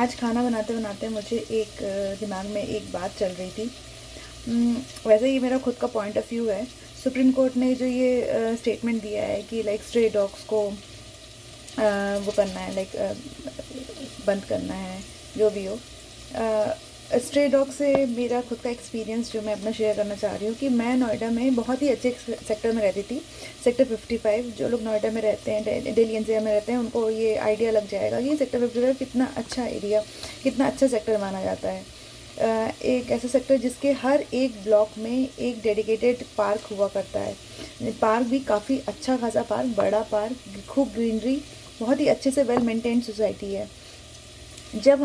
आज खाना बनाते बनाते मुझे एक दिमाग में एक बात चल रही थी। वैसे ये मेरा खुद का पॉइंट ऑफ व्यू है। सुप्रीम कोर्ट ने जो ये स्टेटमेंट दिया है कि लाइक स्ट्रे डॉग्स को वो करना है, लाइक बंद करना है, जो भी हो। स्ट्रे डॉग से मेरा खुद का एक्सपीरियंस जो मैं अपना शेयर करना चाह रही हूँ कि मैं नोएडा में बहुत ही अच्छे सेक्टर में रहती थी, सेक्टर 55। जो लोग नोएडा में रहते हैं, दिल्ली एनसीआर में रहते हैं, उनको ये आइडिया लग जाएगा कि सेक्टर 55 कितना अच्छा एरिया, कितना अच्छा सेक्टर माना जाता है। एक ऐसा सेक्टर जिसके हर एक ब्लॉक में एक डेडिकेटेड पार्क हुआ करता है। पार्क भी काफ़ी अच्छा खासा पार्क, बड़ा पार्क, खूब ग्रीनरी, बहुत ही अच्छे से वेल मेंटेन्ड सोसाइटी है। जब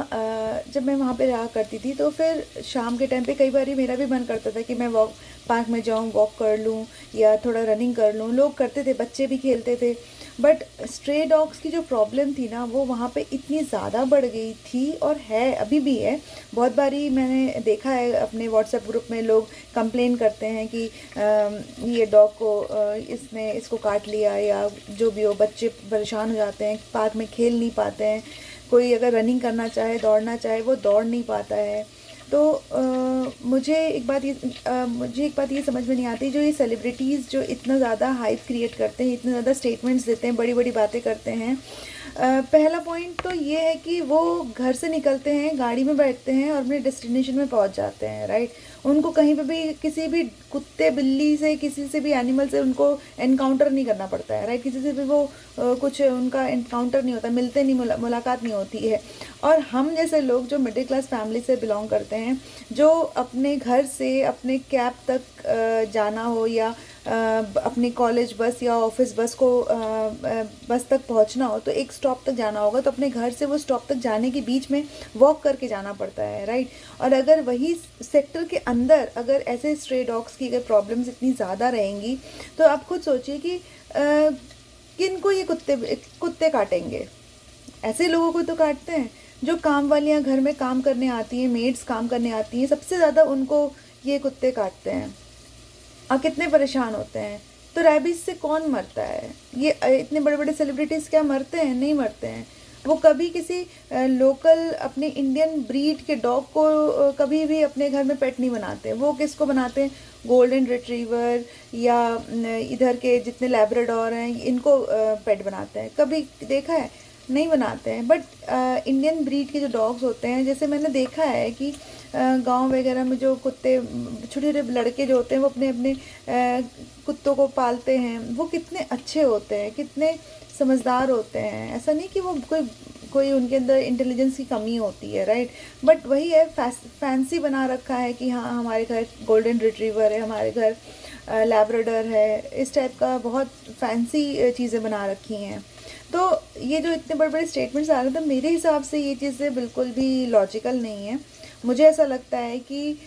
मैं वहाँ पे रहा करती थी तो फिर शाम के टाइम पे कई बार मेरा भी मन करता था कि मैं वॉक पार्क में जाऊँ, वॉक कर लूँ या थोड़ा रनिंग कर लूँ। लोग करते थे, बच्चे भी खेलते थे। बट स्ट्रे डॉग्स की जो प्रॉब्लम थी ना, वो वहाँ पे इतनी ज़्यादा बढ़ गई थी और है, अभी भी है। बहुत बारी मैंने देखा है अपने व्हाट्सएप ग्रुप में लोग कंप्लेन करते हैं कि ये डॉग को इसने इसको काट लिया, या जो भी हो। बच्चे परेशान हो जाते हैं, पार्क में खेल नहीं पाते हैं। कोई अगर रनिंग करना चाहे, दौड़ना चाहे, वो दौड़ नहीं पाता है। तो मुझे एक बात ये समझ में नहीं आती, जो ये सेलिब्रिटीज़ जो इतना ज़्यादा हाइप क्रिएट करते हैं, इतने ज़्यादा स्टेटमेंट्स देते हैं, बड़ी बड़ी बातें करते हैं। पहला पॉइंट तो ये है कि वो घर से निकलते हैं, गाड़ी में बैठते हैं और अपने डेस्टिनेशन में पहुंच जाते हैं, राइट। उनको कहीं पे भी किसी भी कुत्ते बिल्ली से, किसी से भी एनिमल से उनको एनकाउंटर नहीं करना पड़ता है, राइट। किसी से भी वो कुछ उनका एनकाउंटर नहीं होता, मिलते नहीं, मुलाकात नहीं होती है। और हम जैसे लोग जो मिडिल क्लास फैमिली से बिलोंग करते हैं, जो अपने घर से अपने कैब तक जाना हो, या अपनी कॉलेज बस या ऑफिस बस को बस तक पहुंचना हो, तो एक स्टॉप तक जाना होगा, तो अपने घर से वो स्टॉप तक जाने के बीच में वॉक करके जाना पड़ता है, राइट। और अगर वही सेक्टर के अंदर अगर ऐसे स्ट्रे डॉग्स की अगर प्रॉब्लम्स इतनी ज़्यादा रहेंगी, तो आप खुद सोचिए कि किन को ये कुत्ते कुत्ते काटेंगे। ऐसे लोगों को तो काटते हैं जो काम वालियाँ घर में काम करने आती हैं, मेड्स काम करने आती हैं, सबसे ज़्यादा उनको ये कुत्ते काटते हैं और कितने परेशान होते हैं। तो रैबिस से कौन मरता है? ये इतने बड़े बड़े सेलिब्रिटीज़ क्या मरते हैं? नहीं मरते हैं। वो कभी किसी लोकल अपने इंडियन ब्रीड के डॉग को कभी भी अपने घर में पेट नहीं बनाते। वो किसको बनाते हैं? गोल्डन रिट्रीवर या इधर के जितने लैब्राडोर हैं, इनको पेट बनाते हैं। कभी देखा है? नहीं बनाते हैं। बट इंडियन ब्रीड के जो डॉग्स होते हैं, जैसे मैंने देखा है कि गांव वगैरह में जो कुत्ते, छोटे छोटे लड़के जो होते हैं, वो अपने अपने कुत्तों को पालते हैं। वो कितने अच्छे होते हैं, कितने समझदार होते हैं। ऐसा नहीं कि वो कोई कोई उनके अंदर इंटेलिजेंस की कमी होती है, राइट। बट वही है, फैंसी बना रखा है कि हाँ हमारे घर गोल्डन रिट्रीवर है, हमारे घर लैब्राडोर है, इस टाइप का बहुत फैंसी चीज़ें बना रखी हैं। तो ये जो इतने बड़े बड़े स्टेटमेंट्स आ रहे हैं, तो मेरे हिसाब से ये चीज़ें बिल्कुल भी लॉजिकल नहीं है। मुझे ऐसा लगता है कि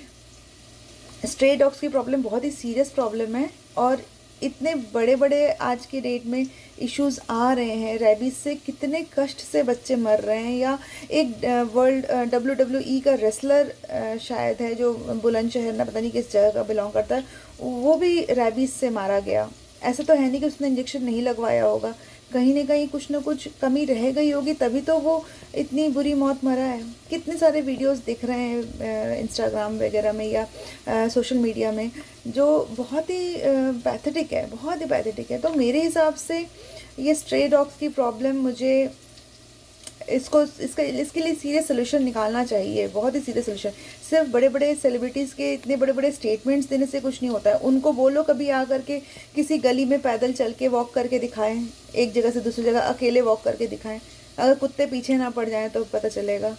स्ट्रे डॉग्स की प्रॉब्लम बहुत ही सीरियस प्रॉब्लम है, और इतने बड़े बड़े आज के डेट में इश्यूज आ रहे हैं। रेबीज से कितने कष्ट से बच्चे मर रहे हैं। या एक वर्ल्ड WWE का रेसलर शायद है, जो बुलंदशहर ना पता नहीं किस जगह का बिलोंग करता है, वो भी रेबीज से मारा गया। ऐसा तो है नहीं कि उसने इंजेक्शन नहीं लगवाया होगा, कहीं ना कहीं कुछ ना कुछ कमी रह गई होगी, तभी तो वो इतनी बुरी मौत मरा है। कितने सारे वीडियोस दिख रहे हैं इंस्टाग्राम वगैरह में या सोशल मीडिया में, जो बहुत ही पैथेटिक है, बहुत ही पैथेटिक है। तो मेरे हिसाब से ये स्ट्रे डॉग्स की प्रॉब्लम, मुझे इसके लिए सीरियस सोल्यूशन निकालना चाहिए, बहुत ही सीरियस सोल्यूशन। सिर्फ बड़े बड़े सेलिब्रिटीज़ के इतने बड़े बड़े स्टेटमेंट्स देने से कुछ नहीं होता है। उनको बोलो कभी आ करके किसी गली में पैदल चल के वॉक करके दिखाएं, एक जगह से दूसरी जगह अकेले वॉक करके दिखाएं। अगर कुत्ते पीछे ना पड़ जाएं तो पता चलेगा।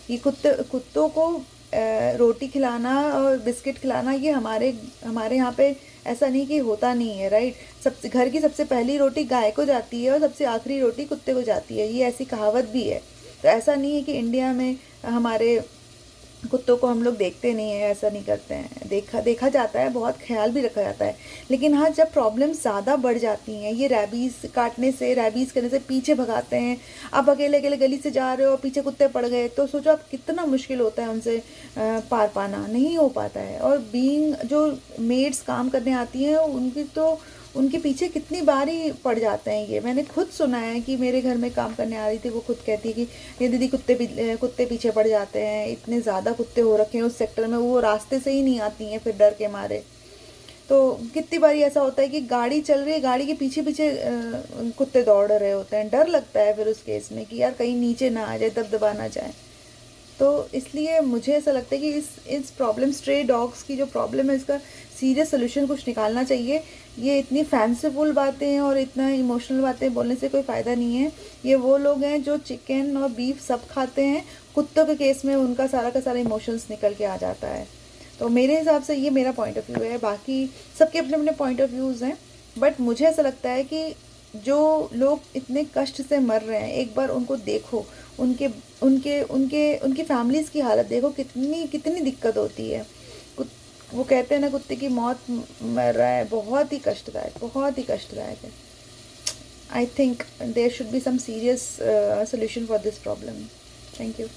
ये कुत्तों को रोटी खिलाना और बिस्किट खिलाना, ये हमारे हमारे यहाँ पे ऐसा नहीं कि होता नहीं है, राइट। सबसे घर की सबसे पहली रोटी गाय को जाती है और सबसे आखिरी रोटी कुत्ते को जाती है, ये ऐसी कहावत भी है। तो ऐसा नहीं है कि इंडिया में हमारे कुत्तों को हम लोग देखते नहीं है, ऐसा नहीं करते हैं। देखा जाता है, बहुत ख्याल भी रखा जाता है। लेकिन हाँ, जब प्रॉब्लम ज़्यादा बढ़ जाती हैं, ये रैबीज़ काटने से, रैबीज़ करने से पीछे भगाते हैं। आप अकेले अकेले गली से जा रहे हो और पीछे कुत्ते पड़ गए, तो सोचो आप कितना मुश्किल होता है उनसे पार पाना, नहीं हो पाता है। और बीइंग जो मेड्स काम करने आती हैं, उनकी तो उनके पीछे कितनी बार ही पड़ जाते हैं। ये मैंने खुद सुना है कि मेरे घर में काम करने आ रही थी, वो खुद कहती है कि ये दीदी कुत्ते पीछे पड़ जाते हैं, इतने ज़्यादा कुत्ते हो रखे हैं उस सेक्टर में, वो रास्ते से ही नहीं आती हैं फिर डर के मारे। तो कितनी बारी ऐसा होता है कि गाड़ी चल रही है, गाड़ी के पीछे पीछे कुत्ते दौड़ रहे होते हैं, डर लगता है फिर उस केस में कि यार कहीं नीचे ना आ जाए, दबदबा ना जाए। तो इसलिए मुझे ऐसा लगता है कि इस प्रॉब्लम, स्ट्रे डॉग्स की जो प्रॉब्लम है, इसका सीरियस सोल्यूशन कुछ निकालना चाहिए। ये इतनी फैंसीफुल बातें हैं और इतना इमोशनल बातें बोलने से कोई फ़ायदा नहीं है। ये वो लोग हैं जो चिकन और बीफ सब खाते हैं, कुत्तों के केस में उनका सारा का सारा इमोशंस निकल के आ जाता है। तो मेरे हिसाब से ये मेरा पॉइंट ऑफ व्यू है, बाकी सबके अपने अपने पॉइंट ऑफ व्यूज़ हैं। बट मुझे ऐसा लगता है कि जो लोग इतने कष्ट से मर रहे हैं, एक बार उनको देखो, उनके उनके उनके उनकी फैमिलीज़ की हालत देखो, कितनी कितनी दिक्कत होती है। वो कहते हैं ना, कुत्ते की मौत मर रहा है, बहुत ही कष्टदायक, बहुत ही कष्टदायक है। I think there should be some serious solution for this problem. Thank you.